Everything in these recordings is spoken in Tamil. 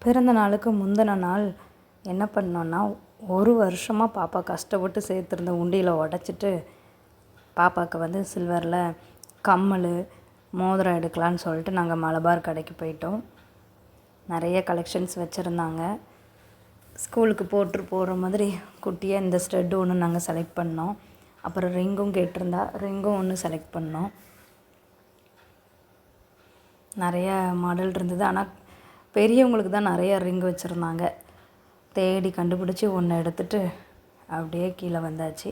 பிறந்த நாளுக்கு முந்தின நாள் என்ன பண்ணோன்னா, ஒரு வருஷமாக பாப்பா கஷ்டப்பட்டு சேர்த்துருந்த உண்டியலை உடச்சிட்டு, பாப்பாவுக்கு வந்து சில்வரில் கம்மல், மோதிரம் எடுக்கலான்னு சொல்லிட்டு நாங்கள் மலபார் கடைக்கு போயிட்டோம். நிறைய கலெக்ஷன்ஸ் வச்சுருந்தாங்க. ஸ்கூலுக்கு போடுற மாதிரி குட்டியாக இந்த ஸ்டெட்டு ஒன்று நாங்கள் செலக்ட் பண்ணோம். அப்புறம் ரிங்கும் கேட்டிருந்தா, ரிங்கும் ஒன்று செலக்ட் பண்ணோம். நிறைய மாடல் இருந்தது. ஆனால் பெரியவங்களுக்கு தான் நிறைய ரிங் வச்சுருந்தாங்க. தேடி கண்டுபிடிச்சி ஒன்று எடுத்துகிட்டு அப்படியே கீழே வந்தாச்சு.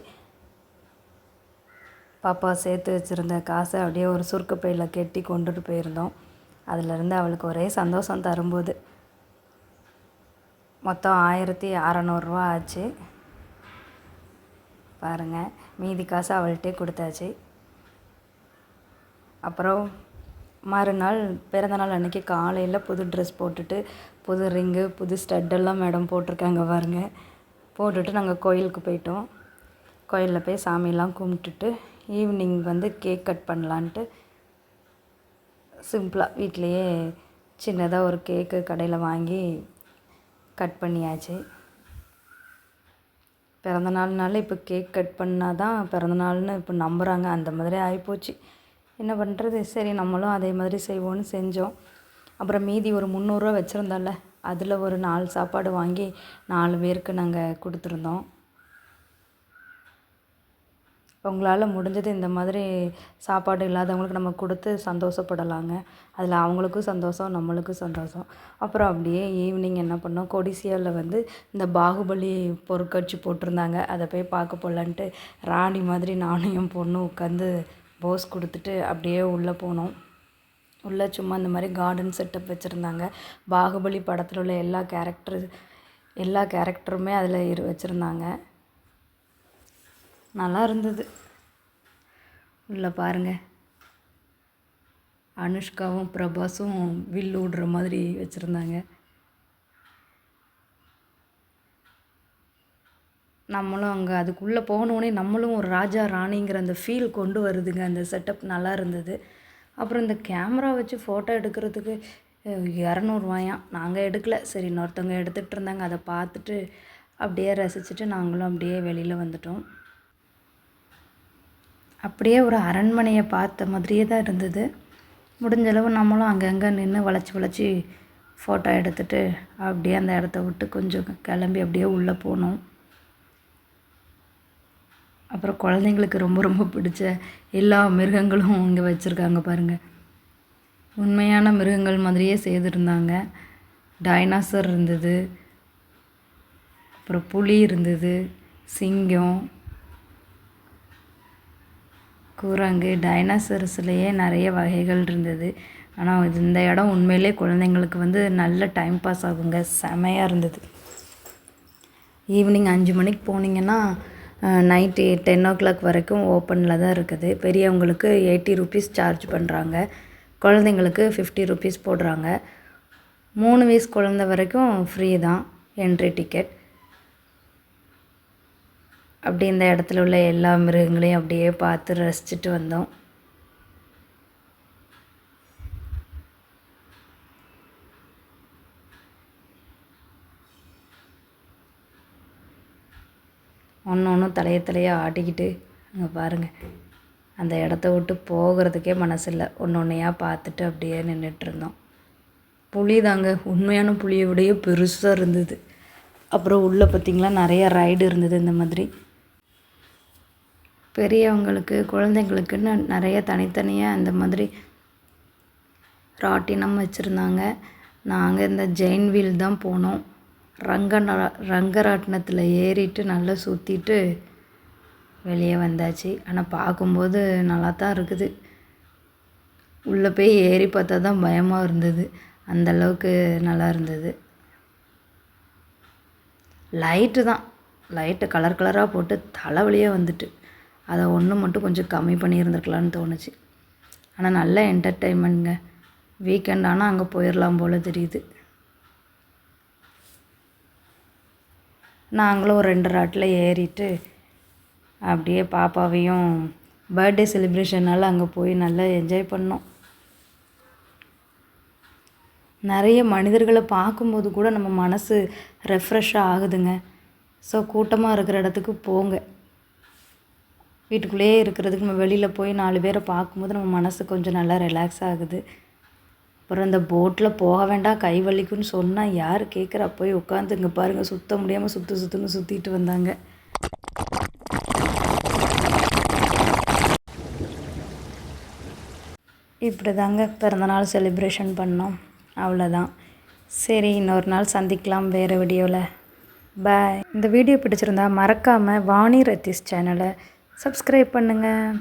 பாப்பா சேர்த்து வச்சுருந்த காசை அப்படியே ஒரு சுருக்கு பையில் கெட்டி கொண்டுட்டு போயிருந்தோம். அதிலேருந்து அவளுக்கு ஒரே சந்தோஷம் தரும்போது. மொத்தம் 1600 ஆச்சு. பாருங்கள், மீதி காசை அவள்கிட்டே கொடுத்தாச்சு. அப்புறம் மறுநாள் பிறந்தநாள் அன்றைக்கி காலையில் புது ட்ரெஸ் போட்டுட்டு, புது ரிங்கு, புது ஸ்டட்டெல்லாம் மேடம் போட்டிருக்காங்க பாருங்கள். போட்டுட்டு நாங்கள் கோயிலுக்கு போயிட்டோம். கோயிலில் போய் சாமியெல்லாம் கும்பிட்டுட்டு ஈவினிங் வந்து கேக் கட் பண்ணலான்ட்டு சிம்பிளாக வீட்டிலையே சின்னதாக ஒரு கேக்கு கடையில் வாங்கி கட் பண்ணியாச்சு. பிறந்தநாள்னால இப்போ கேக் கட் பண்ணால் தான் பிறந்தநாள்னு இப்போ நம்புகிறாங்க. அந்த மாதிரி ஆகிப்போச்சு. என்ன பண்ணுறது, சரி நம்மளும் அதே மாதிரி செய்வோன்னு செஞ்சோம். அப்புறம் மீதி ஒரு 300 வச்சுருந்தோம்ல, அதில் ஒரு 4 சாப்பாடு வாங்கி 4 பேருக்கு நாங்கள் கொடுத்துருந்தோம். உங்களால் முடிஞ்சது இந்த மாதிரி சாப்பாடு இல்லாதவங்களுக்கு நம்ம கொடுத்து சந்தோஷப்படலாங்க. அதில் அவங்களுக்கும் சந்தோஷம், நம்மளுக்கும் சந்தோஷம். அப்புறம் அப்படியே ஈவினிங் என்ன பண்ணோம், கொடிசியாவில் வந்து இந்த பாகுபலி பொருட்காட்சி போட்டிருந்தாங்க. அதை போய் பார்க்க போகலான்ட்டு ராணி மாதிரி நானும் என் பொண்ணும் உட்காந்து போஸ் கொடுத்துட்டு அப்படியே உள்ளே போனோம். உள்ளே சும்மா இந்த மாதிரி கார்டன் செட்டப் வச்சுருந்தாங்க. பாகுபலி படத்தில் உள்ள எல்லா கேரக்டருமே அதில் வச்சுருந்தாங்க. நல்லா இருந்தது. உள்ளே பாருங்கள், அனுஷ்காவும் பிரபாஸும் வில்லு விடுற மாதிரி வச்சுருந்தாங்க. நம்மளும் அங்கே அதுக்குள்ளே போனோடனே நம்மளும் ஒரு ராஜா ராணிங்கிற அந்த ஃபீல் கொண்டு வருதுங்க. அந்த செட்டப் நல்லா இருந்தது. அப்புறம் இந்த கேமரா வச்சு ஃபோட்டோ எடுக்கிறதுக்கு 200 நாங்கள் எடுக்கலை. சரி, இன்னொருத்தவங்க எடுத்துகிட்டு இருந்தாங்க. அதை பார்த்துட்டு அப்படியே ரசிச்சுட்டு நாங்களும் அப்படியே வெளியில் வந்துட்டோம். அப்படியே ஒரு அரண்மனையை பார்த்த மாதிரியே தான் இருந்தது. முடிஞ்சளவு நம்மளும் அங்கங்கே நின்று வளைச்சி ஃபோட்டோ எடுத்துகிட்டு அப்படியே அந்த இடத்த விட்டு கொஞ்சம் கிளம்பி அப்படியே உள்ளே போனோம். அப்புறம் குழந்தைங்களுக்கு ரொம்ப ரொம்ப பிடிச்ச எல்லா மிருகங்களும் இங்கே வச்சுருக்காங்க பாருங்கள். உண்மையான மிருகங்கள் மாதிரியே செய்திருந்தாங்க. டைனாசர் இருந்தது, அப்புறம் புலி இருந்தது, சிங்கம், குரங்கு, டைனாசர்ஸ்லேயே நிறைய வகைகள் இருந்தது. ஆனால் இந்த இடம் உண்மையிலே குழந்தைங்களுக்கு வந்து நல்ல டைம் பாஸ் ஆகுங்க. செமையாக இருந்தது. ஈவினிங் 5 மணிக்கு போனீங்கன்னா நைட்டு 10 o'clock வரைக்கும் ஓப்பனில் தான் இருக்குது. பெரியவங்களுக்கு 80 rupees சார்ஜ் பண்ணுறாங்க. குழந்தைங்களுக்கு 50 rupees போடுறாங்க. 3 வயசு குழந்தை வரைக்கும் ஃப்ரீ தான் என்ட்ரி டிக்கெட். அப்படி இந்த இடத்துல உள்ள எல்லா மிருகங்களையும் அப்படியே பார்த்து ரசிச்சுட்டு வந்தோம். ஒன்றும் தலையாக ஆட்டிக்கிட்டு அங்கே பாருங்கள், அந்த இடத்த விட்டு போகிறதுக்கே மனசில்லை. ஒன்றையாக பார்த்துட்டு அப்படியே நின்றுட்டுருந்தோம். புலி தாங்க, உண்மையான புலியை விடையே பெருசாக இருந்தது. அப்புறம் உள்ளே பார்த்திங்களா நிறையா ரைடு இருந்தது. இந்த மாதிரி பெரியவங்களுக்கு குழந்தைங்களுக்குன்னு நிறைய தனித்தனியாக இந்த மாதிரி ராட்டினம் வச்சுருந்தாங்க. நாங்கள் இந்த ஜெயின் வீல் தான் போனோம். ரங்கராட்டினத்தில் ஏறிட்டு நல்லா சுற்றிட்டு வெளியே வந்தாச்சு. ஆனால் பார்க்கும்போது நல்லா தான் இருக்குது. உள்ளே போய் ஏறி பார்த்தா தான் பயமாக இருந்தது. அந்தளவுக்கு நல்லா இருந்தது. லைட்டு கலர் கலராக போட்டு தலைவலியாக வந்துட்டு, அதை ஒன்று மட்டும் கொஞ்சம் கம்மி பண்ணியிருந்துருக்கலான்னு தோணுச்சு. ஆனால் நல்ல என்டர்டெயின்மெண்ட்ங்க. வீக்கெண்ட் ஆனால் அங்கே போயிடலாம் போல் தெரியுது. நாங்களும் ஒரு 2 ராட்டில் ஏறிட்டு அப்படியே பாப்பாவையும் பர்த்டே செலிப்ரேஷனால் அங்கே போய் நல்லா என்ஜாய் பண்ணோம். நிறைய மனிதர்களை பார்க்கும்போது கூட நம்ம மனசு ரெஃப்ரெஷ்ஷாக ஆகுதுங்க. ஸோ கூட்டமாக இருக்கிற இடத்துக்கு போங்க. வீட்டுக்குள்ளேயே இருக்கிறதுக்கு நம்ம வெளியில் போய் 4 பேரை பார்க்கும்போது நம்ம மனசு கொஞ்சம் நல்லா ரிலாக்ஸ் ஆகுது. அப்புறம் இந்த போட்டில் போக வேண்டாம் கை வலிக்குன்னு சொன்னால் யார் கேட்குறா? போய் உட்காந்து இங்கே பாருங்கள், சுற்ற முடியாமல் சுற்றுன்னு சுற்றிட்டு வந்தாங்க. இப்படி தாங்க பிறந்தநாள் செலிப்ரேஷன் பண்ணோம். அவ்வளோதான். சரி, இன்னொரு நாள் சந்திக்கலாம் வேறு வீடியோவில். பாய். இந்த வீடியோ பிடிச்சிருந்தா மறக்காமல் வாணி ரத்தீஸ் சேனலை சப்ஸ்கிரைப் பண்ணுங்கள்.